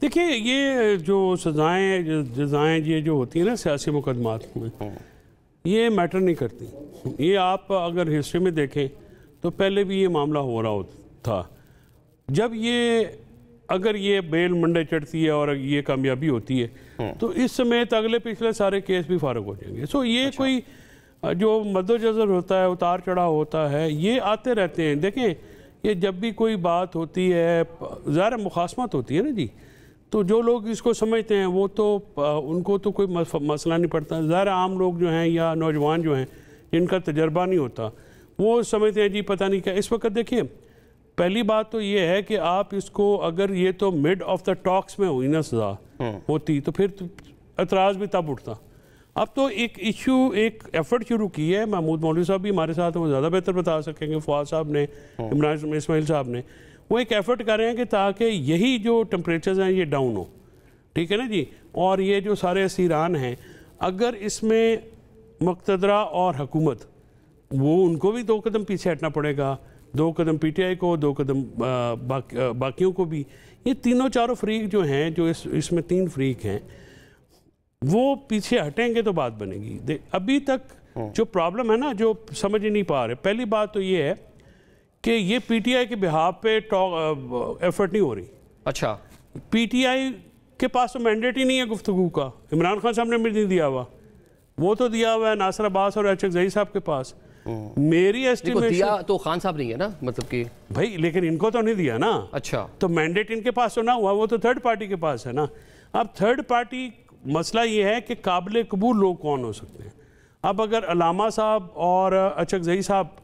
देखिए, ये जो जजाएँ ये जो होती हैं ना सियासी मुकदमात में, ये मैटर नहीं करती। ये आप अगर हिस्ट्री में देखें तो पहले भी ये मामला हो रहा था। जब ये अगर ये बेल मंडे चढ़ती है और ये कामयाबी होती है तो इस समय अगले पिछले सारे केस भी फारग हो जाएंगे। सो ये कोई जो मद्दोजर होता है, उतार चढ़ाव होता है, ये आते रहते हैं। देखें, ये जब भी कोई बात होती है, ज़ाहिर मुखासमत होती है ना जी, तो जो लोग इसको समझते हैं वो तो उनको तो कोई मसला नहीं पड़ता। ज़ाहिर आम लोग जो हैं या नौजवान जो हैं जिनका तजर्बा नहीं होता वो समझते हैं जी पता नहीं क्या। इस वक्त देखिए, पहली बात तो ये है कि आप इसको, अगर ये तो मिड ऑफ द टॉक्स में हुई ना सज़ा होती तो फिर एतराज़ भी तब उठता। अब तो एक इशू, एक एफर्ट शुरू की है। महमूद मौलवी साहब भी हमारे साथ हैं, वो ज़्यादा बेहतर बता सकेंगे, फवाद साहब ने, इमरान इस्माइल साहब ने, वो एक एफर्ट कर रहे हैं कि ताकि यही जो टेम्परेचर्स हैं ये डाउन हो। ठीक है ना जी। और ये जो सारे असीरान हैं, अगर इसमें मुक़तदरा और हुकूमत, वो उनको भी 2 कदम पीछे हटना पड़ेगा, 2 कदम पीटीआई को, 2 कदम बाकियों को भी। ये तीनों चारों फरीक जो हैं, जो इसमें 3 फरीक हैं, वो पीछे हटेंगे तो बात बनेगी। अभी तक जो प्रॉब्लम है ना, जो समझ ही नहीं पा रहे, पहली बात तो ये है कि ये पीटीआई के बिहाफ पे एफर्ट नहीं हो रही। अच्छा, पीटीआई के पास तो मैंडेट ही नहीं है गुफ्तगू का। इमरान खान साहब ने भी नहीं दिया हुआ, वो तो दिया हुआ है नासिर अब्बास और अचकज़ई साहब के पास। मेरी एस्टिमेशन दिया तो खान साहब नहीं है ना, मतलब कि भाई, लेकिन इनको तो नहीं दिया ना। अच्छा, तो मैंडेट इनके पास तो ना हुआ, वो तो थर्ड पार्टी के पास है ना। अब थर्ड पार्टी, मसला ये है कि काबिल कबूल लोग कौन हो सकते हैं। अब अगर अलामा साहब और अचकज़ई साहब,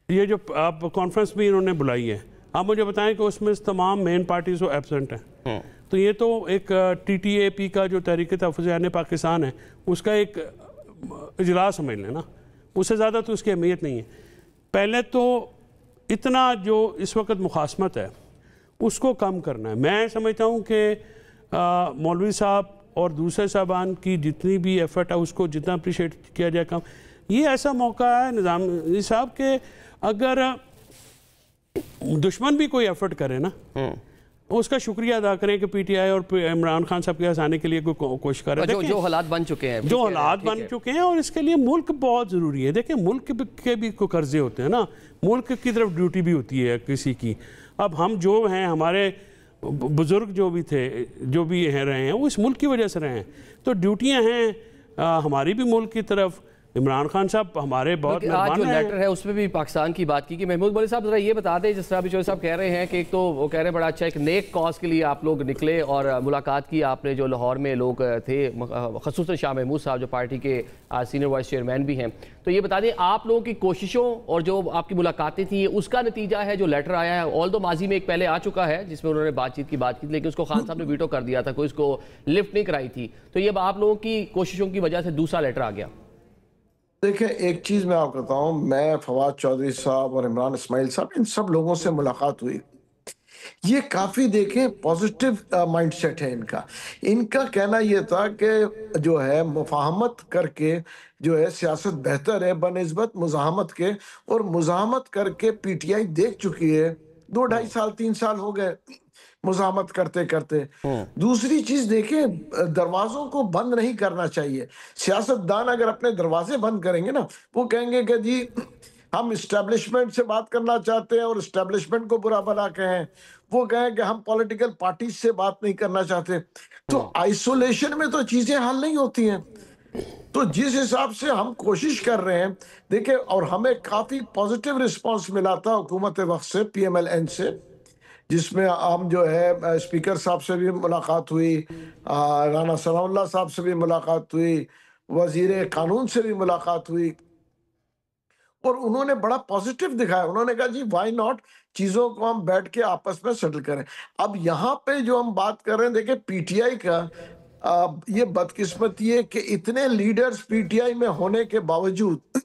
ये जो आप कॉन्फ्रेंस भी इन्होंने बुलाई है, आप मुझे बताएं कि उसमें तमाम मेन पार्टीज वो एब्सेंट हैं। तो ये तो एक TTAP का जो तहरीक तहफ़्फ़ुज़ पाकिस्तान है, उसका एक इजलास समझ लें ना, उससे ज़्यादा तो उसकी अहमियत नहीं है। पहले तो इतना जो इस वक्त मुखासमत है उसको कम करना है। मैं समझता हूँ कि मौलवी साहब और दूसरे साहबान की जितनी भी एफर्ट है उसको जितना अप्रिशिएट किया जाए कम। ये ऐसा मौका है निज़ाम साहब के, अगर दुश्मन भी कोई एफर्ट करे ना, उसका शुक्रिया अदा करें कि पीटीआई और इमरान खान साहब के आने के लिए कोई कोशिश कर रहे हैं। जो हालात बन चुके हैं, जो हालात बन चुके हैं, और इसके लिए मुल्क बहुत ज़रूरी है। देखिए, मुल्क के भी कोई कर्जे होते हैं ना, मुल्क की तरफ ड्यूटी भी होती है किसी की। अब हम जो हैं, हमारे बुज़ुर्ग जो भी थे, जो भी रहे हैं, वो इस मुल्क की वजह से रहे हैं, तो ड्यूटियाँ हैं हमारी भी मुल्क की तरफ। इमरान खान साहब हमारे बहुत आज जो लेटर है उसमें भी पाकिस्तान की बात की कि महमूद मौलवी साहब जरा ये बता दें, जिस तरह अभी साहब कह रहे हैं कि एक तो वो कह रहे हैं बड़ा अच्छा एक नेक कॉज के लिए आप लोग निकले और मुलाकात की आपने, जो लाहौर में लोग थे, ख़ुसूसन शाह महमूद साहब जो पार्टी के सीनियर वाइस चेयरमैन भी हैं। तो ये बता दें, आप लोगों की कोशिशों और जो आपकी मुलाकातें थी, उसका नतीजा है जो लेटर आया है। ऑल दो माजी में एक पहले आ चुका है जिसमें उन्होंने बातचीत की बात की, लेकिन उसको खान साहब ने वीटो कर दिया था, कोई इसको लिफ्ट नहीं कराई थी। तो ये आप लोगों की कोशिशों की वजह से दूसरा लेटर आ गया। देखिए, एक चीज मैं आपको बताऊं, मैं फवाद चौधरी साहब और इमरान इस्माइल साहब, इन सब लोगों से मुलाकात हुई। ये काफी देखें पॉजिटिव माइंडसेट है इनका। इनका कहना ये था कि जो है मुफाहमत करके जो है सियासत बेहतर है बनिस्बत मुज़ाहमत के, और मुज़ाहमत करके पीटीआई देख चुकी है। 2 ढाई साल 3 साल हो गए मुज़ाहमत करते करते। दूसरी चीज देखें, दरवाजों को बंद नहीं करना चाहिए। सियासतदान अगर अपने दरवाजे बंद करेंगे ना, वो कहेंगे कि जी हम इस्टेब्लिशमेंट से बात करना चाहते हैं और इस्टेब्लिशमेंट को बुरा भला कहें, वो कहें कि हम पॉलिटिकल पार्टी से बात नहीं करना चाहते। तो आइसोलेशन में तो चीजें हल नहीं होती हैं। तो जिस हिसाब से हम कोशिश कर रहे हैं, देखिए, और हमें काफी पॉजिटिव रिस्पांस मिला था हुकूमत वक्त से, PMLN से, जिसमें हम जो है स्पीकर साहब से भी मुलाकात हुई, राना सनाउल्लाह साहब से भी मुलाकात हुई, वजीर कानून से भी मुलाकात हुई, और उन्होंने बड़ा पॉजिटिव दिखाया। उन्होंने कहा जी व्हाई नॉट, चीजों को हम बैठ के आपस में सेटल करें। अब यहाँ पे जो हम बात कर रहे हैं, देखिए पीटीआई का ये बदकिस्मती है कि इतने लीडर्स पीटीआई में होने के बावजूद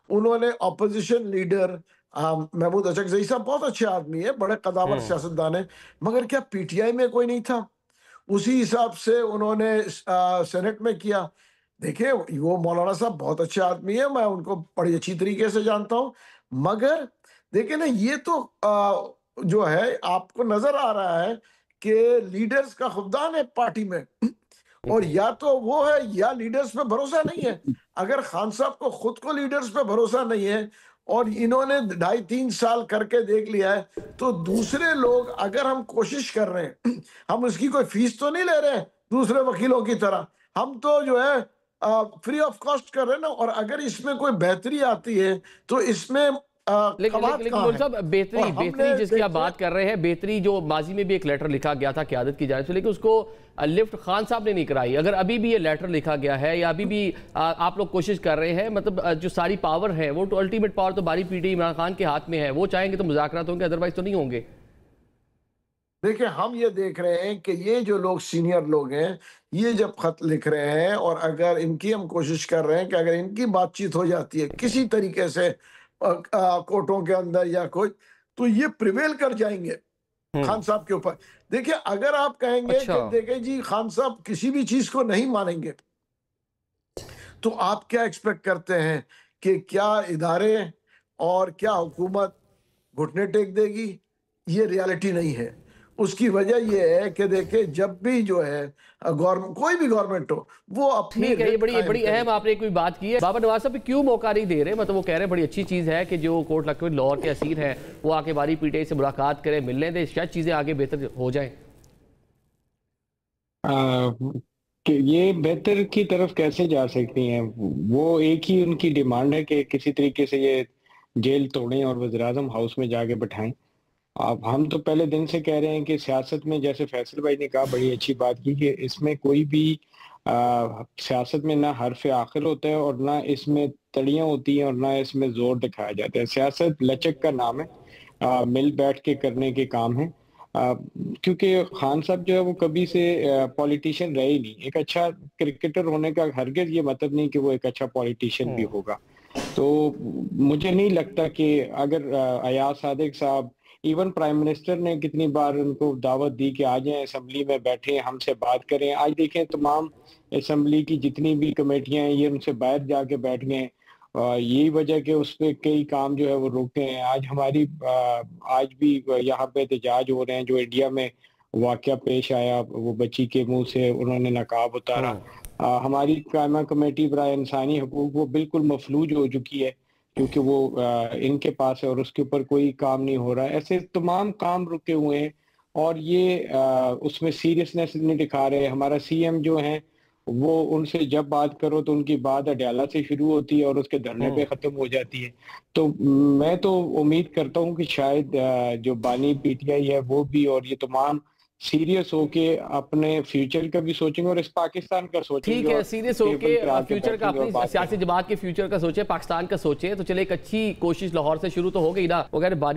उन्होंने ऑपोजिशन लीडर महमूद अचकज़ई साहब बहुत अच्छे आदमी है, बड़े कदावर सियासतदान है, मगर क्या पीटीआई में कोई नहीं था? उसी हिसाब से उन्होंने सेनेट में किया। देखिए, वो मौलाना साहब बहुत अच्छे आदमी है, मैं उनको बड़ी अच्छी तरीके से जानता हूँ, मगर देखिए ना, ये तो जो है आपको नजर आ रहा है कि लीडर्स का खुफदान है पार्टी में, और या तो वो है या लीडर्स पे भरोसा नहीं है। अगर खान साहब को खुद को लीडर्स पे भरोसा नहीं है और इन्होंने 2.5-3 साल करके देख लिया है, तो दूसरे लोग, अगर हम कोशिश कर रहे हैं, हम उसकी कोई फीस तो नहीं ले रहे हैं दूसरे वकीलों की तरह, हम तो जो है फ्री ऑफ कॉस्ट कर रहे हैं ना। और अगर इसमें कोई बेहतरी आती है तो इसमें लेकिन मौलवी साहब, बेहतरी जिसकी आप बात कर रहे हैं, बेहतरी जो माजी में भी एक लेटर लिखा गया था क़यादत की जानिब से, लेकिन उसको लिफ्ट खान साहब ने नहीं कराई। अगर अभी भी ये लेटर लिखा गया है या अभी भी आप लोग कोशिश कर रहे हैं, मतलब जो सारी पावर है वो तो अल्टीमेट पावर तो बारी पीटी इमरान खान के हाथ में है, वो चाहेंगे तो मुज़ाकरात होंगे, अदरवाइज तो नहीं होंगे। देखिए, हम ये देख रहे हैं कि ये जो लोग सीनियर लोग हैं, ये जब खत लिख रहे हैं और अगर इनकी हम कोशिश कर रहे हैं कि अगर इनकी बातचीत हो जाती है किसी तरीके से कोर्टों के अंदर या कोई, तो ये प्रिवेल कर जाएंगे खान साहब के ऊपर। देखिए, अगर आप कहेंगे कि देखिए जी खान साहब किसी भी चीज को नहीं मानेंगे, तो आप क्या एक्सपेक्ट करते हैं कि क्या इदारे और क्या हुकूमत घुटने टेक देगी? ये रियलिटी नहीं है। उसकी वजह ये है कि देखिए, जब भी जो है गवर्नमेंट, कोई भी गवर्नमेंट हो, वो अपनी, ठीक है, ये बड़ी अहम आपने कोई बात की है। बाबर नवाज साहब क्यों मौका नहीं दे रहे? मतलब वो कह रहे हैं बड़ी अच्छी चीज़ है कि जो कोट लखनऊ लाहौर के असीर हैं वो आके बारी पीटे से मुलाकात करें, मिलने दें, शायद चीज़ें आगे बेहतर हो जाएं। कि ये बेहतर की तरफ कैसे जा सकती हैं? वो एक ही उनकी डिमांड है कि किसी तरीके से ये जेल तोड़ें और वज़ीर-ए-आज़म हाउस में जाके बिठाएं। अब हम तो पहले दिन से कह रहे हैं कि सियासत में, जैसे फैसल भाई ने कहा, बड़ी अच्छी बात की कि इसमें कोई भी सियासत में ना हर्फ आखिर होता है और ना इसमें तड़ियाँ होती हैं और ना इसमें जोर दिखाया जाता है। सियासत लचक का नाम है, मिल बैठ के करने के काम है। क्योंकि खान साहब जो है वो कभी से पॉलिटिशियन रहे ही नहीं। एक अच्छा क्रिकेटर होने का हरगिज़ ये मतलब नहीं कि वो एक अच्छा पॉलिटिशियन भी होगा। तो मुझे नहीं लगता कि अगर अयाज सादिक साहब, इवन प्राइम मिनिस्टर ने कितनी बार उनको दावत दी कि आ जाएं असेंबली में, बैठे हमसे बात करें। आज देखें तमाम असेंबली की जितनी भी कमेटियां हैं ये उनसे बाहर जाके बैठ गए। यही वजह कि उस पर कई काम जो है वो रोके हैं। आज हमारी आज भी यहाँ पे एहतजाज हो रहे हैं। जो इंडिया में वाकया पेश आया, वो बच्ची के मुंह से उन्होंने नकाब उतारा, हमारी कायमा कमेटी बराए इंसानी हकूक वो बिल्कुल मफलूज हो चुकी है क्योंकि वो इनके पास है और उसके ऊपर कोई काम नहीं हो रहा है। ऐसे तमाम काम रुके हुए हैं और ये उसमें सीरियसनेस नहीं दिखा रहे। हमारा सीएम जो है वो, उनसे जब बात करो तो उनकी बात अडयाला से शुरू होती है और उसके धरने पे खत्म हो जाती है। तो मैं तो उम्मीद करता हूँ कि शायद जो बानी पीटीआई है वो भी और ये तमाम सीरियस होके अपने फ्यूचर का भी सोचेंगे और इस पाकिस्तान का सोचेंगे। ठीक है, सीरियस होके फ्यूचर का, अपनी सियासी जमात के फ्यूचर का सोचे, पाकिस्तान का सोचे। तो चले, एक अच्छी कोशिश लाहौर से शुरू तो हो गई ना। वो कह रहे बानी